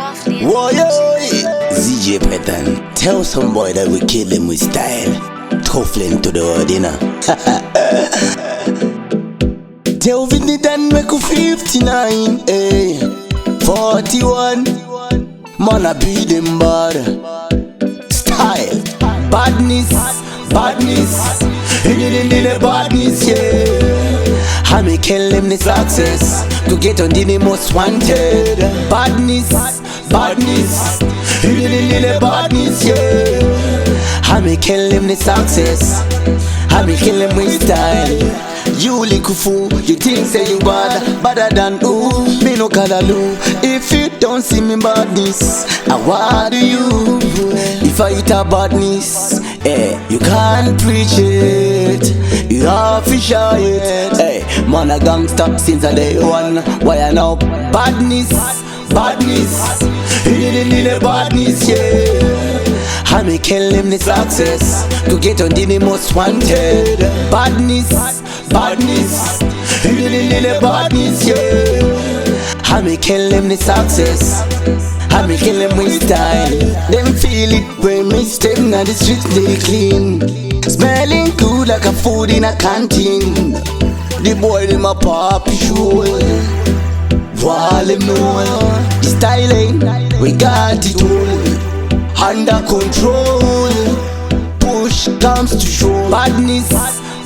Whoa, ZJ Pattern, tell some boy that we kill him with style. Toughlin to the hood, you know. Tell Vinny Dan make you 59, eh. 41, man I beat them bad. Style, badness, badness, in badness, yeah. I me kill them the success to get on the most wanted. Badness, badness, in badness, yeah. I me kill them the success. I me kill them with style. You little fool, you think say you bad, badder than who? Me no callaloo. If you don't see me badness, what do you? If I eat a badness, you can't preach it. You have to show it. Man a gangster since a day one. Why I know badness, badness, in badness, yeah. I me kill him the success to get on the most wanted. Badness, badness, in badness, yeah. I me kill him the success. I me kill him with style. Them feel it when me step in the streets they clean. Smelling good like a food in a canteen. The boy them a pop show. While them know the styling, we got it all under control. Push comes to show. Badness,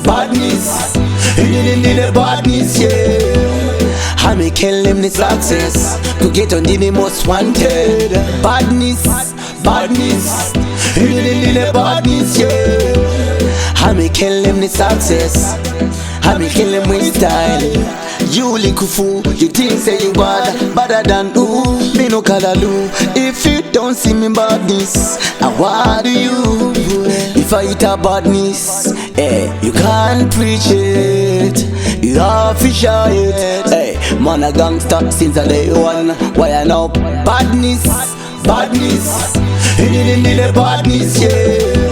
badness, in badness, yeah. I me kill them the success to get on the most wanted. Badness, badness, in badness, yeah. I me kill them the success. I me kill them with style. You little fool, you think say you bad, badder than who? Me no callaloo. If you don't see me badness, what do you? If I eat a badness, you can't preach it. You have to show it. Man a gangster since a day one. Why I know badness, badness, in badness, yeah.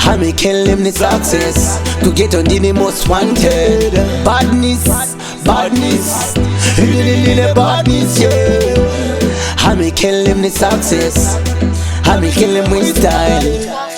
I me kill him the success to get on the most wanted. Badness, badness, in badness, yeah. I me kill him the success. I me kill him with style.